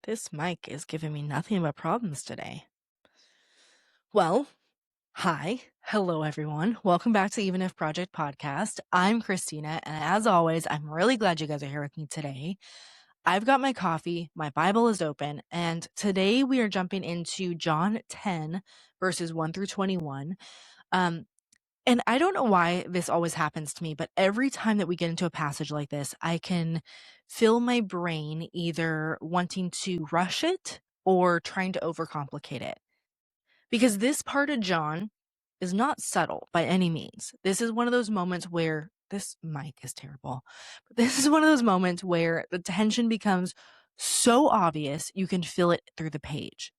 This mic is giving me nothing but problems today. Well, hi. Hello, everyone. Welcome back to Even If Project Podcast. I'm Christina, and as always, I'm really glad you guys are here with me today. I've got my coffee, my Bible is open, and today we are jumping into John 10, verses 1 through 21. And I don't know why this always happens to me, but every time that we get into a passage like this, I can feel my brain either wanting to rush it or trying to overcomplicate it. Because this part of John is not subtle by any means. This is one of those moments where this mic is terrible. But this is one of those moments where the tension becomes so obvious you can feel it through the page.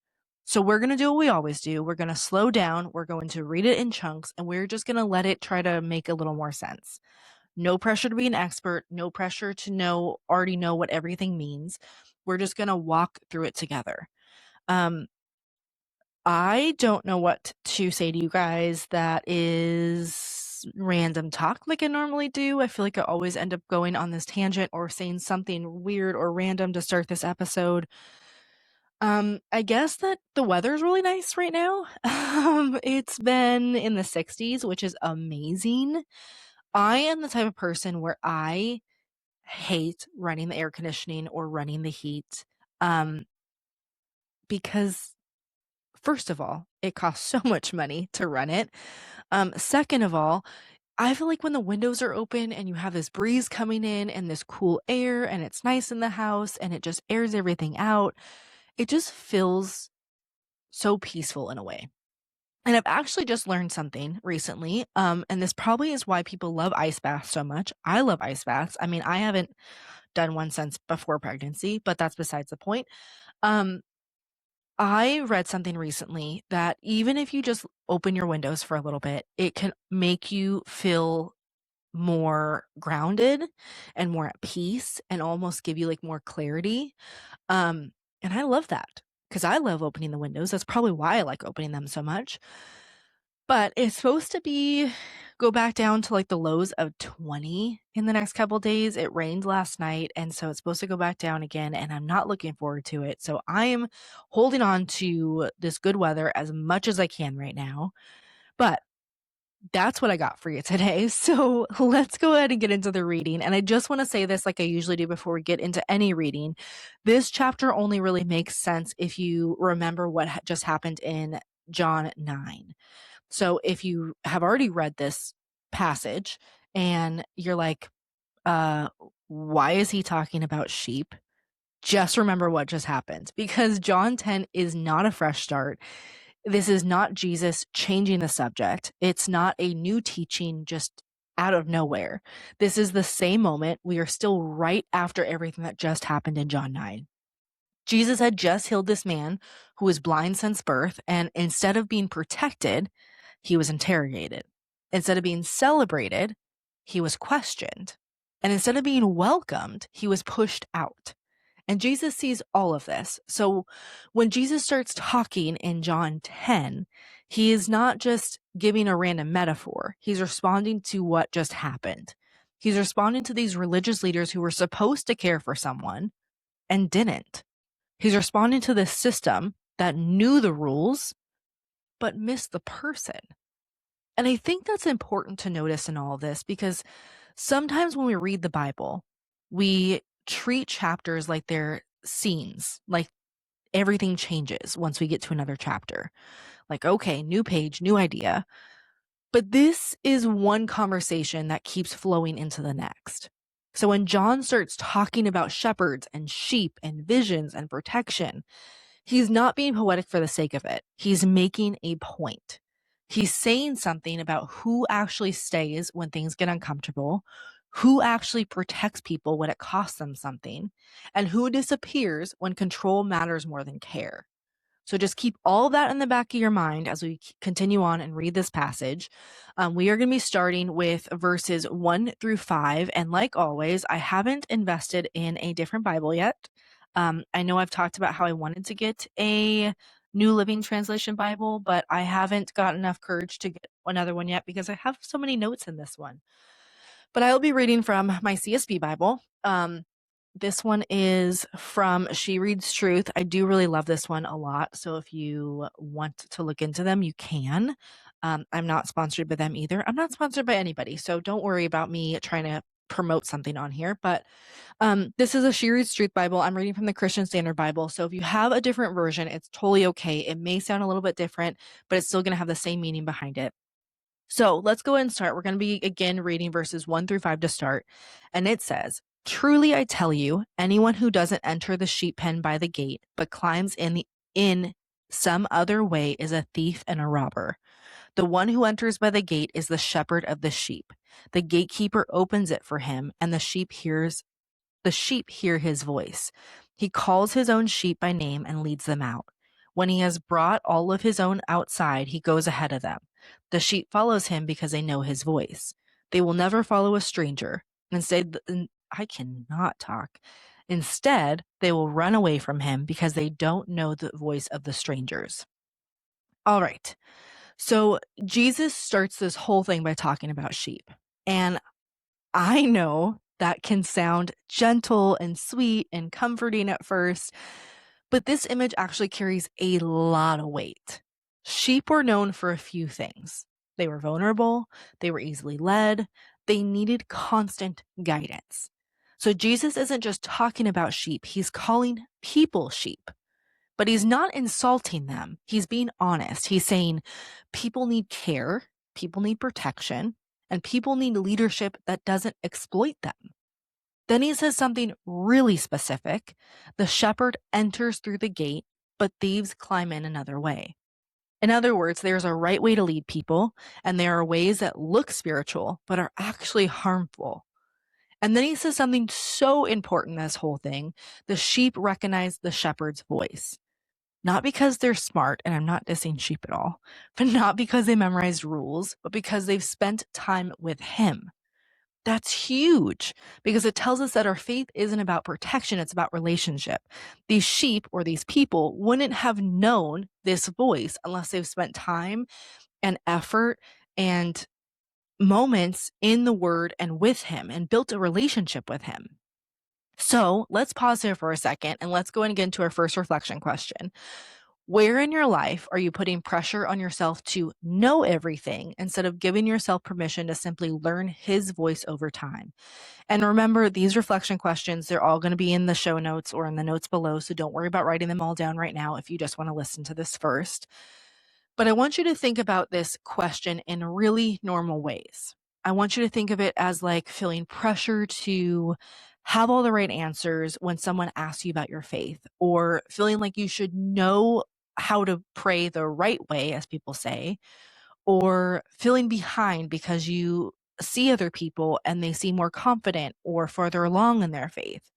So we're going to do what we always do. We're going to slow down. We're going to read it in chunks, and we're just going to let it try to make a little more sense. No pressure to be an expert. No pressure to already know what everything means. We're just going to walk through it together. I don't know what to say to you guys that is random talk like I normally do. I feel like I always end up going on this tangent or saying something weird or random to start this episode. I guess that the weather's really nice right now. It's been in the 60s, which is amazing. I am the type of person where I hate running the air conditioning or running the heat. Because first of all, it costs so much money to run it. Second of all, I feel like when the windows are open and you have this breeze coming in and this cool air and it's nice in the house and it just airs everything out, it just feels so peaceful in a way. And I've actually just learned something recently. And this probably is why people love ice baths so much. I love ice baths. I mean, I haven't done one since before pregnancy, but that's besides the point. I read something recently that even if you just open your windows for a little bit, it can make you feel more grounded and more at peace and almost give you like more clarity. And I love that because I love opening the windows. That's probably why I like opening them so much. But it's supposed to go back down to like the lows of 20 in the next couple days. It rained last night, and so it's supposed to go back down again, and I'm not looking forward to it. So I am holding on to this good weather as much as I can right now. But that's what I got for you today. So let's go ahead and get into the reading. And I just want to say this like I usually do before we get into any reading. This chapter only really makes sense if you remember what just happened in John 9. So if you have already read this passage and you're like, why is he talking about sheep? Just remember what just happened, because John 10 is not a fresh start. This is not Jesus changing the subject. It's not a new teaching just out of nowhere. This is the same moment. We are still right after everything that just happened in John 9. Jesus had just healed this man who was blind since birth, and instead of being protected, he was interrogated. Instead of being celebrated, he was questioned. And instead of being welcomed, he was pushed out. And Jesus sees all of this. So when Jesus starts talking in John 10, he is not just giving a random metaphor. He's responding to what just happened. He's responding to these religious leaders who were supposed to care for someone and didn't. He's responding to this system that knew the rules but missed the person. And I think that's important to notice in all of this, because sometimes when we read the Bible, we treat chapters like they're scenes, like everything changes once we get to another chapter. Like, okay, new page, new idea. But this is one conversation that keeps flowing into the next. So when John starts talking about shepherds and sheep and visions and protection, he's not being poetic for the sake of it. He's making a point. He's saying something about who actually stays when things get uncomfortable, who actually protects people when it costs them something, and who disappears when control matters more than care. So just keep all that in the back of your mind as we continue on and read this passage. We are going to be starting with verses 1 through 5. And like always, I haven't invested in a different Bible yet. I know I've talked about how I wanted to get a New Living Translation Bible, but I haven't got enough courage to get another one yet because I have so many notes in this one. But I will be reading from my CSB Bible. This one is from She Reads Truth. I do really love this one a lot. So if you want to look into them, you can. I'm not sponsored by them either. I'm not sponsored by anybody. So don't worry about me trying to promote something on here. But this is a She Reads Truth Bible. I'm reading from the Christian Standard Bible. So if you have a different version, it's totally okay. It may sound a little bit different, but it's still going to have the same meaning behind it. So let's go ahead and start. We're going to be again reading verses 1-5 to start. And it says, "Truly I tell you, anyone who doesn't enter the sheep pen by the gate, but climbs in some other way is a thief and a robber. The one who enters by the gate is the shepherd of the sheep. The gatekeeper opens it for him, and the sheep hear his voice. He calls his own sheep by name and leads them out. When he has brought all of his own outside, he goes ahead of them. The sheep follows him because they know his voice. They will never follow a stranger. I cannot talk. Instead, they will run away from him because they don't know the voice of the strangers." All right. So Jesus starts this whole thing by talking about sheep. And I know that can sound gentle and sweet and comforting at first, but this image actually carries a lot of weight. Sheep were known for a few things. They were vulnerable, they were easily led, they needed constant guidance. So Jesus isn't just talking about sheep, he's calling people sheep. But he's not insulting them. He's being honest. He's saying people need care, people need protection, and people need leadership that doesn't exploit them. Then he says something really specific. The shepherd enters through the gate, but thieves climb in another way. In other words, there's a right way to lead people, and there are ways that look spiritual, but are actually harmful. And then he says something so important in this whole thing. The sheep recognize the shepherd's voice. Not because they're smart, and I'm not dissing sheep at all, but not because they memorized rules, but because they've spent time with him. That's huge because it tells us that our faith isn't about protection, it's about relationship. These sheep or these people wouldn't have known this voice unless they've spent time and effort and moments in the word and with him and built a relationship with him. So let's pause here for a second and let's go and get into our first reflection question. Where in your life are you putting pressure on yourself to know everything instead of giving yourself permission to simply learn his voice over time? And remember, these reflection questions, they're all going to be in the show notes or in the notes below, so don't worry about writing them all down right now if you just want to listen to this first. But I want you to think about this question in really normal ways. I want you to think of it as like feeling pressure to have all the right answers when someone asks you about your faith, or feeling like you should know how to pray the right way, as people say, or feeling behind because you see other people and they seem more confident or further along in their faith.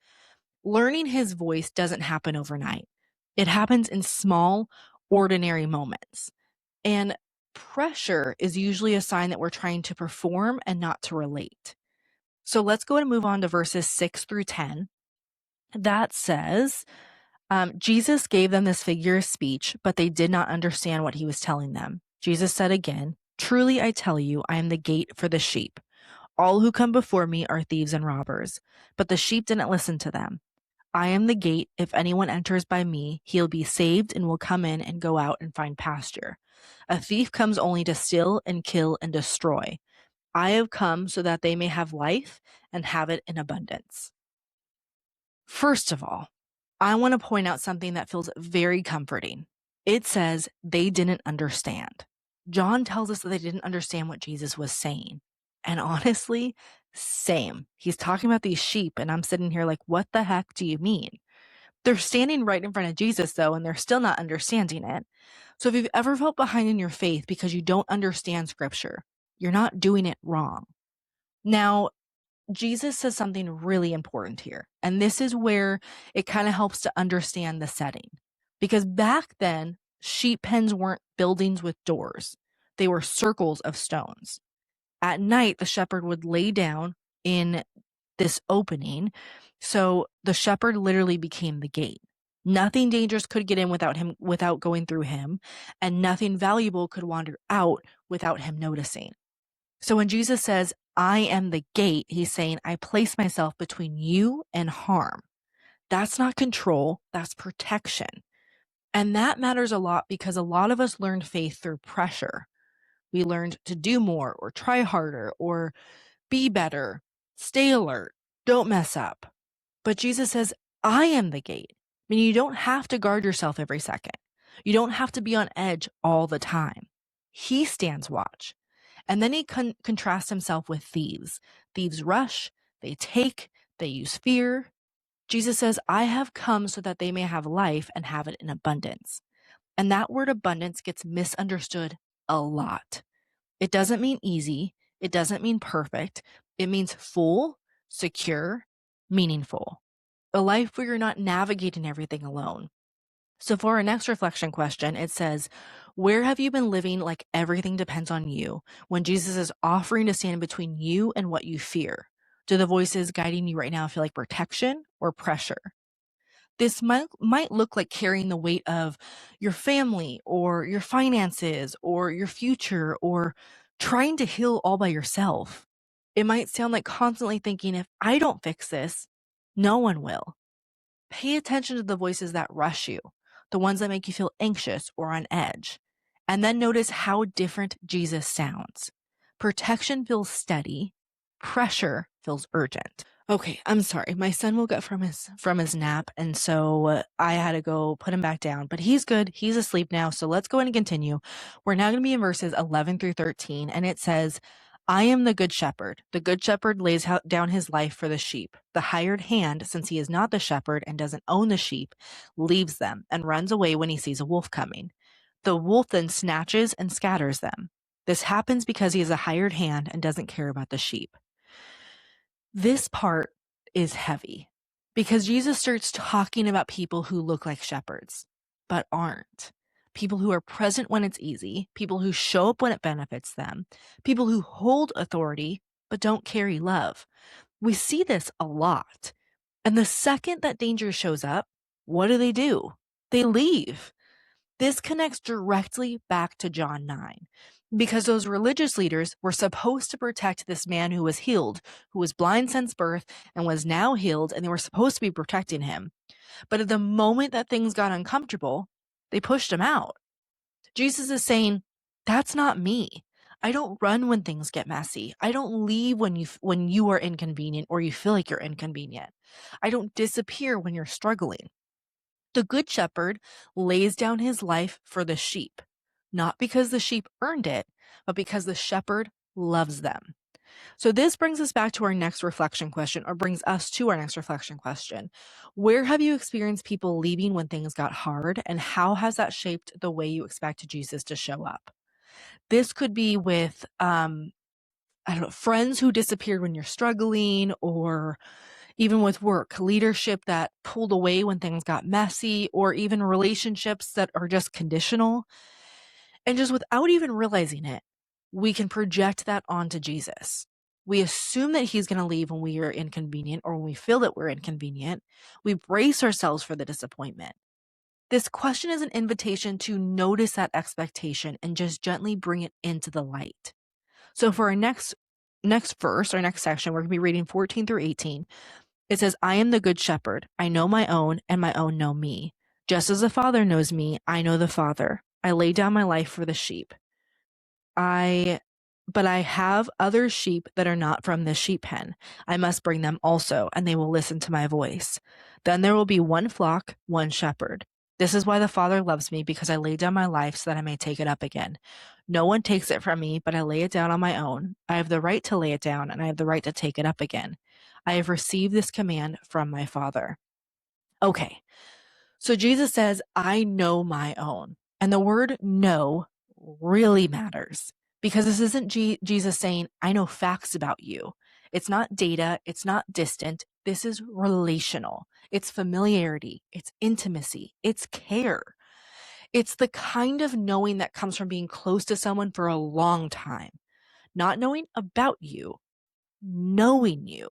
Learning his voice doesn't happen overnight. It happens in small, ordinary moments. And pressure is usually a sign that we're trying to perform and not to relate. So let's go and move on to verses 6-10. That says, Jesus gave them this figure of speech, but they did not understand what he was telling them. Jesus said again, "Truly I tell you, I am the gate for the sheep. All who come before me are thieves and robbers, but the sheep didn't listen to them. I am the gate. If anyone enters by me, he'll be saved and will come in and go out and find pasture. A thief comes only to steal and kill and destroy. I have come so that they may have life and have it in abundance." First of all, I want to point out something that feels very comforting. It says they didn't understand. John tells us that they didn't understand what Jesus was saying. And honestly, same. He's talking about these sheep, and I'm sitting here like, what the heck do you mean? They're standing right in front of Jesus, though, and they're still not understanding it. So if you've ever felt behind in your faith because you don't understand scripture, you're not doing it wrong. Now, Jesus says something really important here. And this is where it kind of helps to understand the setting. Because back then, sheep pens weren't buildings with doors, they were circles of stones. At night, the shepherd would lay down in this opening. So the shepherd literally became the gate. Nothing dangerous could get in without going through him, and nothing valuable could wander out without him noticing. So when Jesus says, "I am the gate," he's saying, I place myself between you and harm. That's not control, that's protection. And that matters a lot because a lot of us learned faith through pressure. We learned to do more or try harder or be better, stay alert, don't mess up. But Jesus says, I am the gate. I mean, you don't have to guard yourself every second. You don't have to be on edge all the time. He stands watch. And then he contrasts himself with thieves. Thieves rush, they take, they use fear. Jesus says, I have come so that they may have life and have it in abundance. And that word abundance gets misunderstood a lot. It doesn't mean easy. It doesn't mean perfect. It means full, secure, meaningful. A life where you're not navigating everything alone. So for our next reflection question, it says, where have you been living like everything depends on you when Jesus is offering to stand between you and what you fear? Do the voices guiding you right now feel like protection or pressure? This might look like carrying the weight of your family or your finances or your future or trying to heal all by yourself. It might sound like constantly thinking, if I don't fix this, no one will. Pay attention to the voices that rush you, the ones that make you feel anxious or on edge. And then notice how different Jesus sounds. Protection feels steady, pressure feels urgent. Okay, I'm sorry. My son woke up from his nap, and so I had to go put him back down. But he's good. He's asleep now. So let's go ahead and continue. We're now going to be in verses 11 through 13, and it says, I am the good shepherd. The good shepherd lays down his life for the sheep. The hired hand, since he is not the shepherd and doesn't own the sheep, leaves them and runs away when he sees a wolf coming. The wolf then snatches and scatters them. This happens because he is a hired hand and doesn't care about the sheep. This part is heavy because Jesus starts talking about people who look like shepherds, but aren't. People who are present when it's easy, people who show up when it benefits them, people who hold authority, but don't carry love. We see this a lot. And the second that danger shows up, what do? They leave. This connects directly back to John 9, because those religious leaders were supposed to protect this man who was healed, who was blind since birth and was now healed, and they were supposed to be protecting him. But at the moment that things got uncomfortable, they pushed him out. Jesus is saying, that's not me. I don't run when things get messy. I don't leave when you are inconvenient or you feel like you're inconvenient. I don't disappear when you're struggling. The good shepherd lays down his life for the sheep, not because the sheep earned it, but because the shepherd loves them. So this brings us back to our next reflection question, or brings us to our next reflection question. Where have you experienced people leaving when things got hard, and how has that shaped the way you expect Jesus to show up? This could be with, friends who disappeared when you're struggling, or even with work, leadership that pulled away when things got messy, or even relationships that are just conditional. And just without even realizing it, we can project that onto Jesus. We assume that he's going to leave when we are inconvenient or when we feel that we're inconvenient. We brace ourselves for the disappointment. This question is an invitation to notice that expectation and just gently bring it into the light. So for our next verse, our next section, we're going to be reading 14 through 18. It says, I am the good shepherd. I know my own, and my own know me. Just as the Father knows me, I know the Father. I lay down my life for the sheep. But I have other sheep that are not from this sheep pen. I must bring them also, and they will listen to my voice. Then there will be one flock, one shepherd. This is why the Father loves me, because I lay down my life so that I may take it up again. No one takes it from me, but I lay it down on my own. I have the right to lay it down, and I have the right to take it up again. I have received this command from my Father. Okay, so Jesus says, I know my own. And the word know really matters, because this isn't Jesus saying, I know facts about you. It's not data. It's not distant. This is relational. It's familiarity. It's intimacy. It's care. It's the kind of knowing that comes from being close to someone for a long time, not knowing about you, knowing you.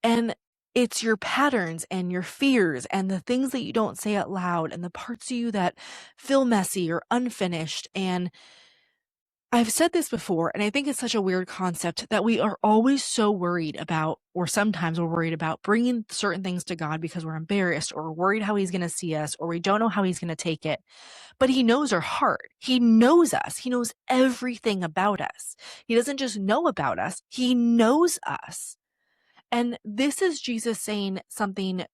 And it's your patterns and your fears and the things that you don't say out loud and the parts of you that feel messy or unfinished. And I've said this before, and I think it's such a weird concept that we are always so worried about, or sometimes we're worried about bringing certain things to God because we're embarrassed or worried how he's going to see us, or we don't know how he's going to take it. But he knows our heart. He knows us. He knows everything about us. He doesn't just know about us, he knows us. And this is Jesus saying something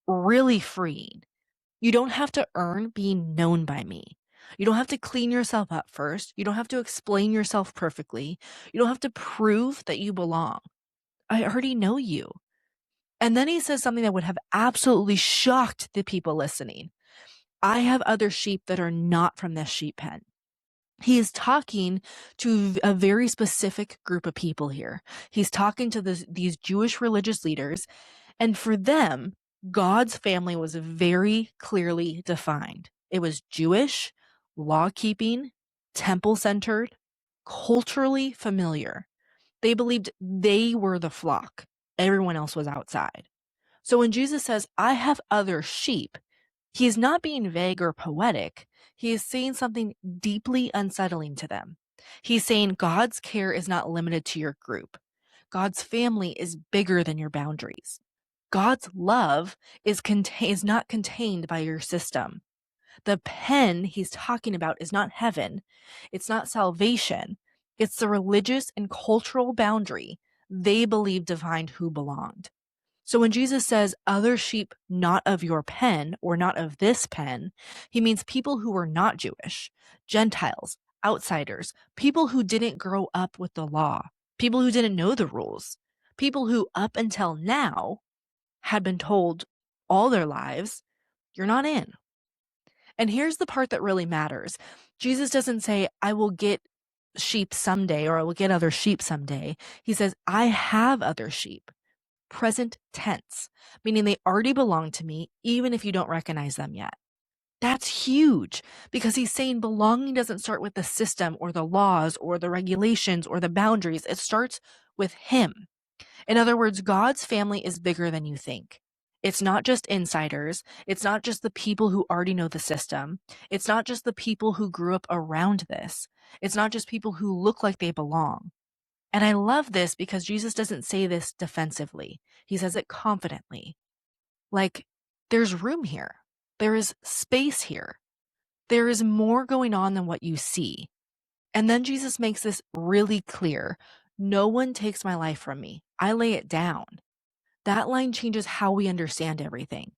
really freeing. You don't have to earn being known by me. You don't have to clean yourself up first. You don't have to explain yourself perfectly. You don't have to prove that you belong. I already know you. And then he says something that would have absolutely shocked the people listening. I have other sheep that are not from this sheep pen. He is talking to a very specific group of people here. He's talking to these Jewish religious leaders, and for them, God's family was very clearly defined. It was Jewish, law-keeping, temple-centered, culturally familiar. They believed they were the flock. Everyone else was outside. So when Jesus says, I have other sheep, he is not being vague or poetic. He is saying something deeply unsettling to them. He's saying God's care is not limited to your group. God's family is bigger than your boundaries. God's love is not contained by your system. The pen he's talking about is not heaven. It's not salvation. It's the religious and cultural boundary they believed defined who belonged. So when Jesus says other sheep not of your pen or not of this pen, he means people who were not Jewish, Gentiles, outsiders, people who didn't grow up with the law, people who didn't know the rules, people who up until now had been told all their lives, you're not in. And here's the part that really matters. Jesus doesn't say, I will get sheep someday or I will get other sheep someday. He says, I have other sheep. Present tense, meaning they already belong to me, even if you don't recognize them yet. That's huge because he's saying belonging doesn't start with the system or the laws or the regulations or the boundaries. It starts with him. In other words, God's family is bigger than you think. It's not just insiders. It's not just the people who already know the system. It's not just the people who grew up around this. It's not just people who look like they belong. And I love this because Jesus doesn't say this defensively. He says it confidently. Like, there's room here. There is space here. There is more going on than what you see. And then Jesus makes this really clear. No one takes my life from me. I lay it down. That line changes how we understand everything.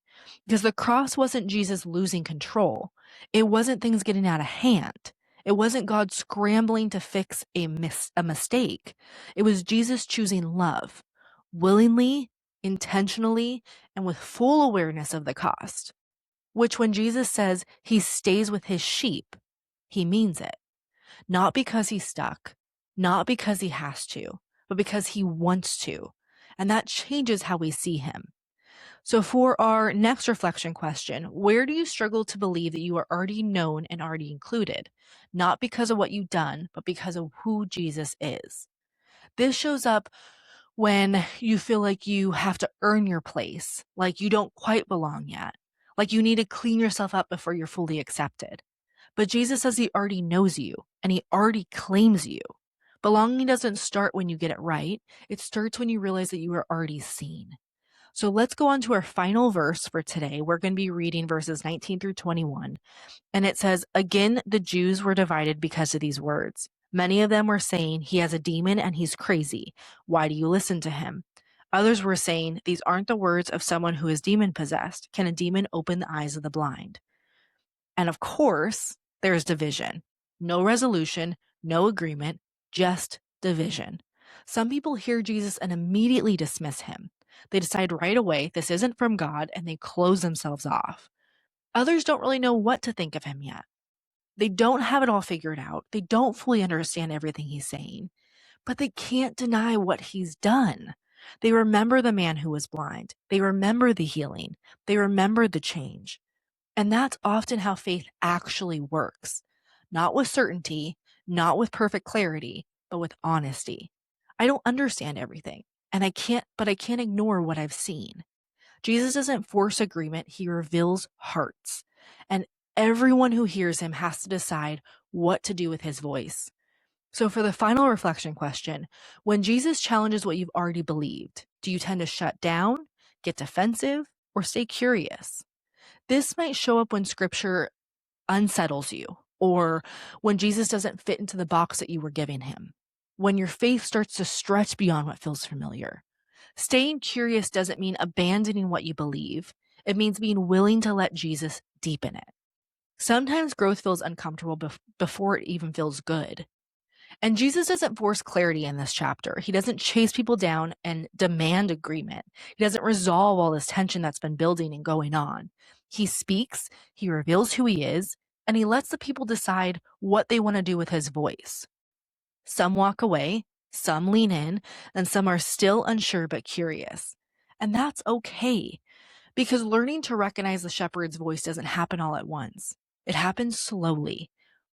Because the cross wasn't Jesus losing control. It wasn't things getting out of hand. It wasn't God scrambling to fix a mistake. It was Jesus choosing love, willingly, intentionally, and with full awareness of the cost. Which when Jesus says he stays with his sheep, he means it. Not because he's stuck, not because he has to, but because he wants to. And that changes how we see him. So for our next reflection question, where do you struggle to believe that you are already known and already included? Not because of what you've done, but because of who Jesus is. This shows up when you feel like you have to earn your place, like you don't quite belong yet, like you need to clean yourself up before you're fully accepted. But Jesus says he already knows you and he already claims you. Belonging doesn't start when you get it right. It starts when you realize that you are already seen. So let's go on to our final verse for today. We're going to be reading verses 19 through 21. And it says, again, the Jews were divided because of these words. Many of them were saying, he has a demon and he's crazy. Why do you listen to him? Others were saying, these aren't the words of someone who is demon possessed. Can a demon open the eyes of the blind? And of course, there's division. No resolution, no agreement, just division. Some people hear Jesus and immediately dismiss him. They decide right away this isn't from God and they close themselves off. Others don't really know what to think of him yet. They don't have it all figured out. They don't fully understand everything he's saying, but they can't deny what he's done. They remember the man who was blind. They remember the healing. They remember the change. And that's often how faith actually works. Not with certainty, not with perfect clarity, but with honesty. I don't understand everything, and I can't ignore what I've seen. Jesus doesn't force agreement, he reveals hearts. And everyone who hears him has to decide what to do with his voice. So for the final reflection question, when Jesus challenges what you've already believed, do you tend to shut down, get defensive, or stay curious? This might show up when scripture unsettles you, or when Jesus doesn't fit into the box that you were giving him, when your faith starts to stretch beyond what feels familiar. Staying curious doesn't mean abandoning what you believe. It means being willing to let Jesus deepen it. Sometimes growth feels uncomfortable before it even feels good. And Jesus doesn't force clarity in this chapter. He doesn't chase people down and demand agreement. He doesn't resolve all this tension that's been building and going on. He speaks, he reveals who he is, and he lets the people decide what they want to do with his voice. Some walk away, some lean in, and some are still unsure but curious. And that's okay, because learning to recognize the shepherd's voice doesn't happen all at once. It happens slowly,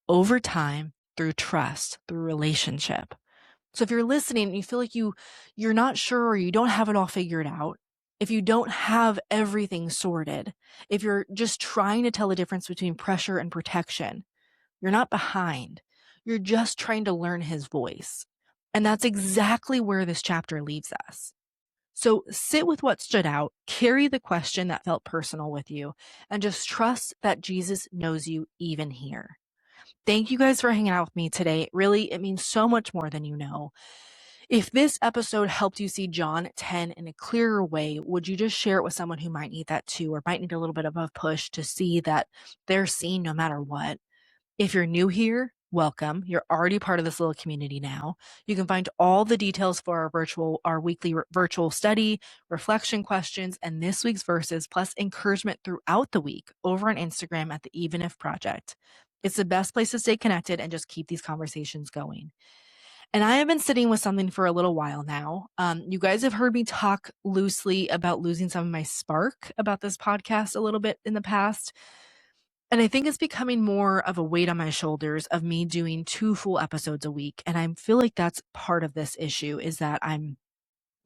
over time, through trust, through relationship. So if you're listening and you feel like you're not sure or you don't have it all figured out, if you don't have everything sorted, if you're just trying to tell the difference between pressure and protection, you're not behind. You're just trying to learn his voice. And that's exactly where this chapter leaves us. So sit with what stood out, carry the question that felt personal with you, and just trust that Jesus knows you even here. Thank you guys for hanging out with me today. Really, it means so much more than you know. If this episode helped you see John 10 in a clearer way, would you just share it with someone who might need that too, or might need a little bit of a push to see that they're seen no matter what? If you're new here, welcome. You're already part of this little community now. You can find all the details for our weekly virtual study, reflection questions, and this week's verses, plus encouragement throughout the week over on Instagram at the Even If Project. It's the best place to stay connected and just keep these conversations going. And I have been sitting with something for a little while now. You guys have heard me talk loosely about losing some of my spark about this podcast a little bit in the past. And I think it's becoming more of a weight on my shoulders of me doing 2 full episodes a week. And I feel like that's part of this issue, is that I'm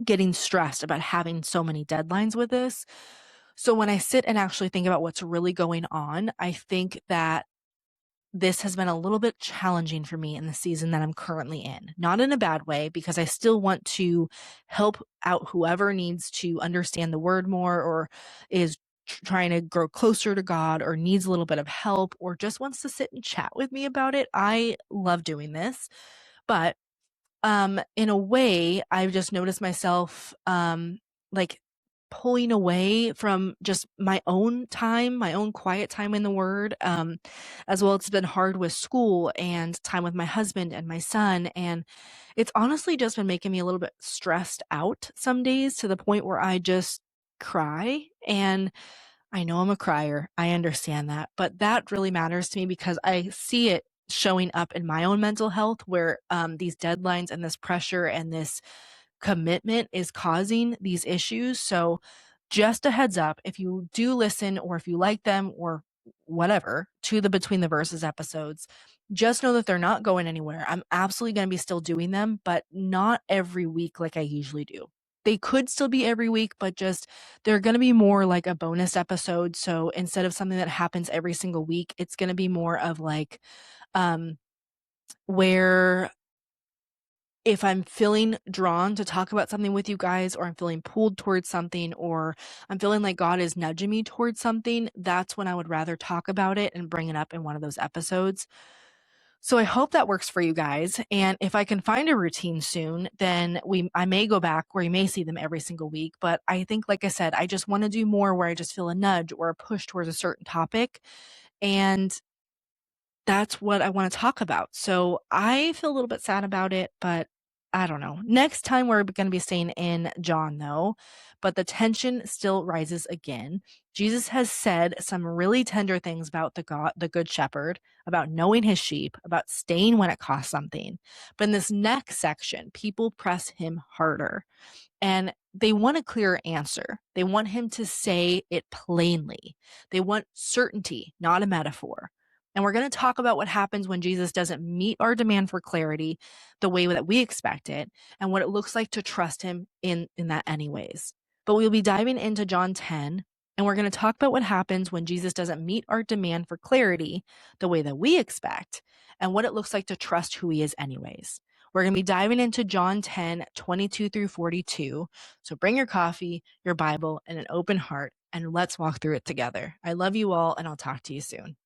getting stressed about having so many deadlines with this. So when I sit and actually think about what's really going on, I think that this has been a little bit challenging for me in the season that I'm currently in. Not in a bad way, because I still want to help out whoever needs to understand the word more, or is trying to grow closer to God, or needs a little bit of help, or just wants to sit and chat with me about it. I love doing this. But in a way, I've just noticed myself like pulling away from just my own time, my own quiet time in the Word. As well, it's been hard with school and time with my husband and my son. And it's honestly just been making me a little bit stressed out some days, to the point where I just cry. And I know I'm a crier. I understand that. But that really matters to me, because I see it showing up in my own mental health, where these deadlines and this pressure and this commitment is causing these issues. So just a heads up, if you do listen, or if you like them, or whatever, to the Between the Verses episodes, just know that they're not going anywhere. I'm absolutely going to be still doing them, but not every week like I usually do. They could still be every week, but just they're going to be more like a bonus episode. So instead of something that happens every single week, it's going to be more of like where if I'm feeling drawn to talk about something with you guys, or I'm feeling pulled towards something, or I'm feeling like God is nudging me towards something, that's when I would rather talk about it and bring it up in one of those episodes. So I hope that works for you guys. And if I can find a routine soon, then I may go back where you may see them every single week. But I think, like I said, I just want to do more where I just feel a nudge or a push towards a certain topic. And that's what I want to talk about. So I feel a little bit sad about it, but I don't know. Next time we're going to be staying in John, though, but the tension still rises again. Jesus has said some really tender things about the good shepherd, about knowing his sheep, about staying when it costs something. But in this next section, people press him harder, and they want a clearer answer. They want him to say it plainly. They want certainty, not a metaphor. And we're going to talk about what happens when Jesus doesn't meet our demand for clarity the way that we expect it, and what it looks like to trust him in that anyways. But we'll be diving into John 10 And we're going to talk about what happens when Jesus doesn't meet our demand for clarity the way that we expect, and what it looks like to trust who he is anyways. We're going to be diving into John 10:22 through 42. So bring your coffee, your Bible, and an open heart, and let's walk through it together. I love you all, and I'll talk to you soon.